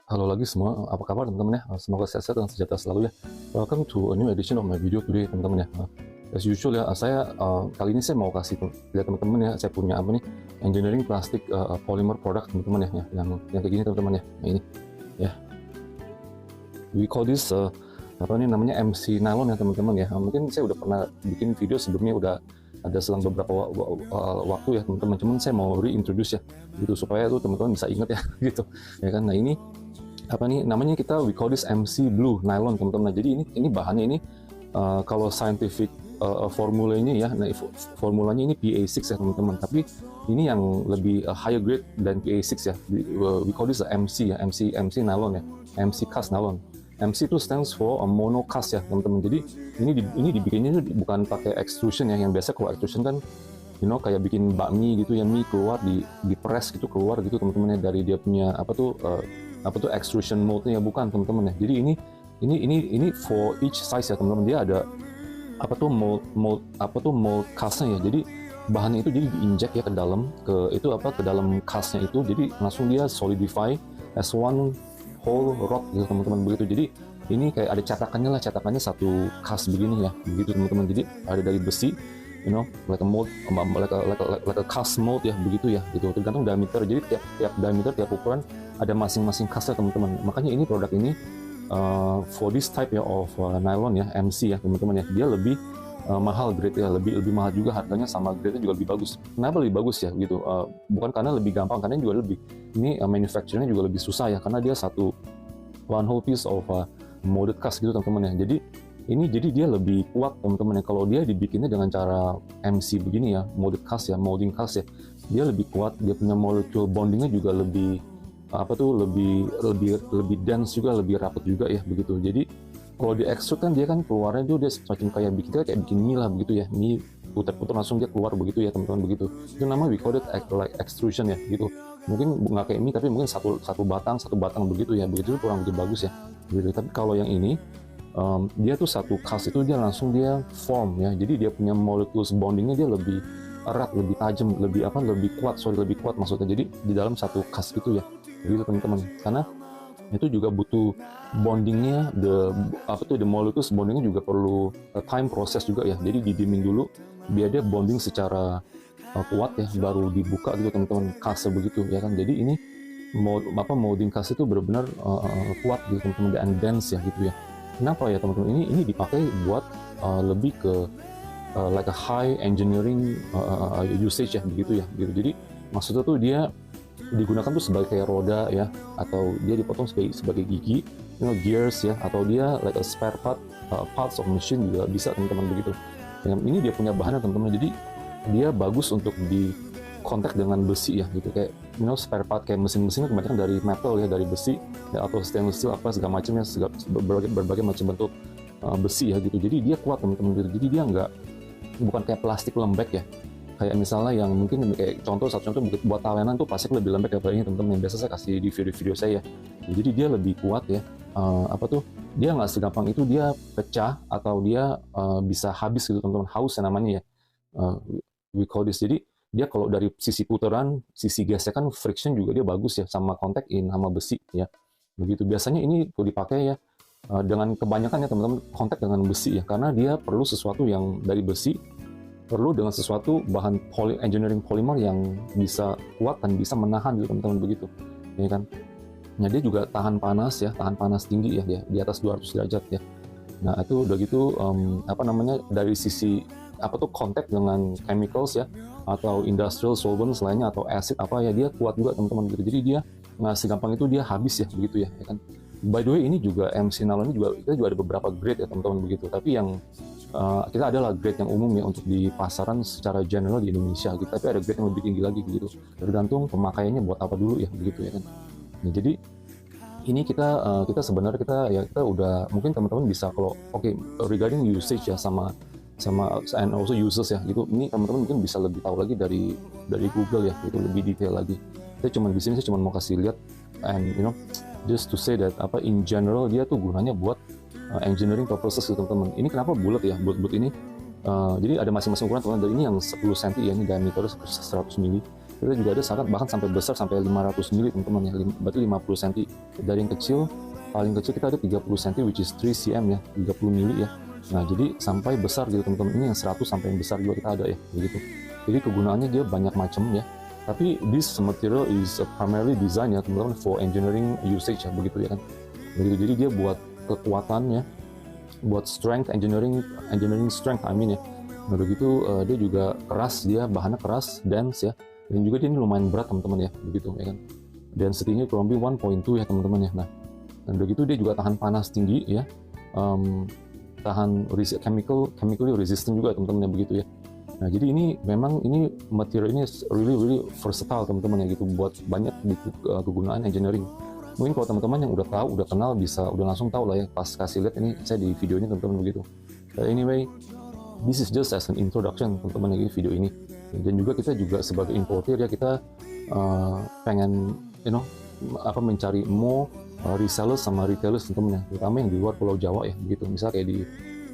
Halo lagi semua, apa kabar teman-teman ya? Semoga sehat-sehat dan sejahtera selalu ya. Welcome to a new edition of my video today teman-teman ya. As usual ya, saya kali ini saya mau kasih lihat teman-teman ya, saya punya apa nih, engineering plastik polymer product teman-teman ya, yang kayak gini teman-teman ya. Nah, ini ya, we call this apa nih namanya MC nylon ya teman-teman ya. Mungkin saya udah pernah bikin video sebelumnya, udah ada selang beberapa waktu ya teman-teman. Cuman saya mau reintroduce ya, gitu supaya tuh teman-teman bisa ingat ya, gitu ya kan. Nah ini apa nih namanya, we call this MC blue nylon teman-teman. Nah, jadi ini bahannya ini kalau scientific formulanya ya, nah formulanya ini PA6 ya teman-teman, tapi ini yang lebih higher grade dan PA6 ya. We call this MC ya, MC nylon ya, MC cast nylon. MC itu stands for monocast ya teman-teman. Jadi ini dibikinnya bukan pakai extrusion ya, yang biasa kalau extrusion kan kayak bikin bakmi gitu ya, mie keluar di press gitu, keluar gitu teman-teman ya, dari dia punya apa tuh extrusion mold-nya ya, bukan teman-teman ya. Jadi ini for each size ya teman-teman. Dia ada mold castnya ya. Jadi bahannya itu jadi diinjek ya ke dalam, ke dalam castnya itu, jadi langsung dia solidify as one whole rod gitu teman-teman, begitu. Jadi ini kayak ada cetakannya satu cast begini ya, begitu teman-teman. Jadi ada dari besi, like a mold, like a cast mold ya, begitu ya, gitu. Tergantung diameter. Jadi tiap diameter, tiap ukuran ada masing-masing castnya teman-teman. Makanya ini produk ini for this type ya of nylon ya, MC ya teman-teman ya, dia lebih mahal grade ya, lebih mahal juga harganya, sama grade-nya juga lebih bagus. Kenapa lebih bagus ya, gitu? Bukan karena lebih gampang, karena juga ini manufacturing-nya juga lebih susah ya, karena dia one whole piece of molded cast gitu teman-teman ya. Jadi dia lebih kuat teman-teman ya. Kalau dia dibikinnya dengan cara MC begini ya, molded cast ya, molding cast ya, dia lebih kuat. Dia punya molecule bondingnya juga lebih lebih dense juga, lebih rapat juga ya, begitu. Jadi kalau di extrude kan dia kan keluarnya tuh dia semacam kayak bikin mie lah, begitu ya, mie putar-putar langsung dia keluar begitu ya teman-teman, begitu. Itu namanya we call it like extrusion ya, gitu. Mungkin nggak kayak mie, tapi mungkin satu batang begitu ya, begitu kurang begitu bagus ya, gitu. Tapi kalau yang ini dia tuh satu cast itu dia langsung dia form ya, jadi dia punya molecules bondingnya dia lebih erat, lebih tajam, lebih kuat maksudnya. Jadi di dalam satu cast gitu ya, gitu teman-teman. Karena itu juga butuh bondingnya, the molecules bondingnya juga perlu time proses juga ya. Jadi didimin dulu biar dia bonding secara kuat ya, baru dibuka gitu teman-teman, cast begitu ya kan. Jadi ini molding cast itu benar-benar kuat gitu teman-teman, dan dense ya, gitu ya. Kenapa ya teman-teman? Ini dipakai buat lebih ke like a high engineering usage ya, begitu ya, gitu. Jadi maksudnya tuh dia digunakan tuh sebagai kayak roda ya, atau dia dipotong sebagai gigi, gears ya, atau dia like a spare parts of machine juga bisa teman-teman, begitu. Ini dia punya bahannya teman-teman, jadi dia bagus untuk di kontak dengan besi ya, gitu. Kayak spare part kayak mesin-mesinnya kebanyakan dari metal ya, dari besi ya, atau stainless steel apa segala macamnya, berbagai macam bentuk besi ya, gitu. Jadi dia kuat teman-teman, gitu. Jadi dia bukan kayak plastik lembek ya, kayak misalnya yang mungkin kayak satu contoh buat tawenan tuh plastik lebih lembek daripada ini teman-teman, yang biasa saya kasih di video-video saya. Jadi dia lebih kuat ya, dia nggak segampang itu dia pecah atau dia bisa habis gitu teman-teman, haus ya namanya ya, we call this. Jadi dia kalau dari sisi putaran, sisi gesekan, friction juga dia bagus ya, sama contact in sama besi ya, begitu. Biasanya ini tuh dipakai ya dengan kebanyakan ya teman-teman, kontak dengan besi ya, karena dia perlu sesuatu yang dari besi, perlu dengan sesuatu bahan engineering polymer yang bisa kuat dan bisa menahan gitu teman-teman, begitu ya kan. Nah dia juga tahan panas ya, tahan panas tinggi ya, dia di atas 200 derajat ya. Nah itu udah gitu dari sisi kontak dengan chemicals ya, atau industrial solvents lainnya, atau acid dia kuat juga teman-teman, gitu. Jadi dia nggak segampang itu dia habis ya, begitu ya kan. By the way, ini juga MC nylon ini kita juga ada beberapa grade ya teman-teman, begitu. Tapi yang kita adalah grade yang umum ya untuk di pasaran secara general di Indonesia gitu. Tapi ada grade yang lebih tinggi lagi gitu, tergantung pemakaiannya buat apa dulu ya, begitu ya kan. Nah, jadi ini kita sebenarnya kita udah, mungkin teman-teman bisa kalau regarding usage ya, sama and also users ya, gitu. Ini teman-teman mungkin bisa lebih tahu lagi dari Google ya, gitu, lebih detail lagi. Saya cuma mau kasih lihat, and just to say that in general dia tuh gunanya buat engineering purposes gitu teman-teman. Ini kenapa bulat ya, bulat ini jadi ada masing-masing ukuran teman-teman. Dari ini yang 10 cm ya, ini diameter 100 mili, Kita juga ada bahkan sampai besar sampai 500 mili teman-teman ya, berarti 50 cm. Dari yang kecil, paling kecil kita ada 30 cm which is 3 cm ya, 30 mili ya. Nah jadi sampai besar gitu teman-teman, ini yang 100 sampai yang besar juga kita ada ya begitu. Jadi kegunaannya dia banyak macam ya. Tapi this material is primarily design ya teman-teman for engineering usage ya begitu ya kan. Begitu, jadi dia buat kekuatannya, buat strength engineering strength I mean ya. Nah begitu dia juga keras, dia bahannya keras, dense ya. Dan juga dia ini lumayan berat teman-teman ya, begitu ya kan. Density-nya kurang lebih 1.2 ya teman-teman ya. Nah, dan begitu dia juga tahan panas tinggi ya, tahan chemically resistant juga teman-teman ya begitu ya. Nah jadi ini memang ini material ini really versatile teman-teman ya gitu, buat banyak kegunaan engineering. Mungkin kalau teman-teman yang udah tahu, udah kenal, udah langsung tahu lah ya pas kasih lihat ini saya di video ini teman-teman begitu. Anyway, this is just as an introduction teman-teman ya video ini. Dan juga kita juga sebagai importer ya kita pengen mencari more resellers sama retailers teman-teman ya, terutama yang di luar Pulau Jawa ya begitu. Misal kayak di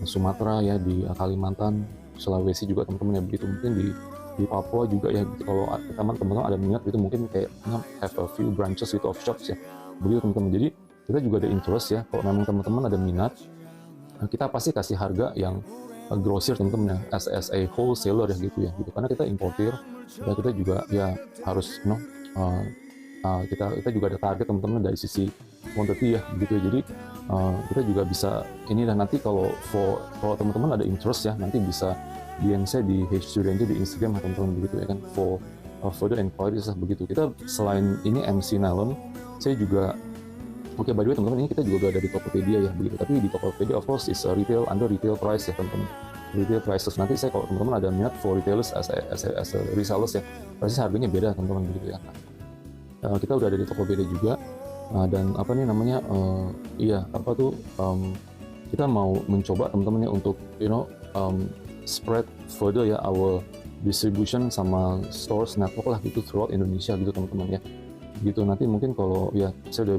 Sumatera ya, di Kalimantan, Sulawesi juga teman-teman ya begitu. Mungkin di Papua juga ya gitu. Kalau teman-teman ada minat gitu mungkin kayak have a few branches gitu of shops ya begitu teman-teman. Jadi kita juga ada interest ya, kalau memang teman-teman ada minat, kita pasti kasih harga yang grosir teman-teman ya, as a wholesaler ya gitu ya gitu. Karena kita importer, kita juga ya harus kita juga ada target teman-teman dari sisi quantity ya begitu ya. Jadi kita juga bisa ini, dan nanti kalau teman-teman ada interest ya, nanti bisa DM saya di H2 Ranger di Instagram teman-teman begitu ya kan, for further inquiries lah begitu. Kita selain ini MC Nylon, saya juga by the way teman-teman, ini kita juga ada di Tokopedia ya begitu. Tapi di Tokopedia of course is under retail price ya teman-teman, retail prices. Nanti saya kalau teman-teman ada minat for retailers as a resellers ya, pasti harganya beda teman-teman begitu ya. Kita udah ada di Tokopedia juga, dan kita mau mencoba teman-teman ya untuk spread further ya our distribution sama stores network lah gitu throughout Indonesia gitu teman-teman ya gitu. Nanti mungkin kalau ya saya udah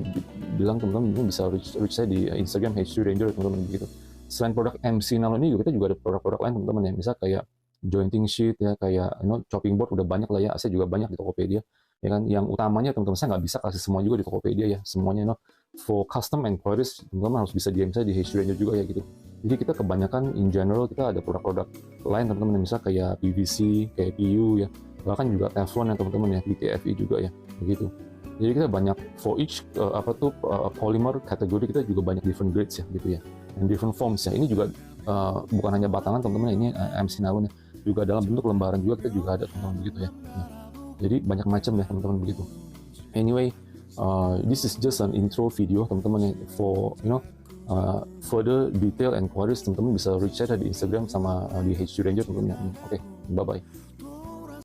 bilang teman-teman mungkin bisa reach saya di Instagram H2 Ranger teman-teman begitu. Selain produk MC Nylon ini juga kita juga ada produk-produk lain teman-teman ya, misal kayak jointing sheet ya, kayak chopping board udah banyak lah ya, saya juga banyak di Tokopedia ya kan. Yang utamanya teman-teman, saya nggak bisa kasih semua juga di Tokopedia ya, semuanya for custom inquiries teman-teman harus bisa DM saya di H2 Ranger juga ya gitu. Jadi kita kebanyakan in general kita ada produk-produk lain teman-teman, misal kayak PVC, kayak PU ya, bahkan juga Teflon ya teman-teman ya, BKFI juga ya begitu. Jadi kita banyak for each polymer kategori, kita juga banyak different grades ya gitu ya, and different forms ya. Ini juga bukan hanya batangan teman-teman, ini MC Nylon ya, juga dalam bentuk lembaran juga kita juga ada teman-teman begitu ya. Nah, jadi banyak macam ya teman-teman begitu. Anyway, this is just an intro video teman-teman ya, for further detail and queries teman-teman bisa reach saya di Instagram sama di H2 Ranger teman-teman. Oke, bye bye.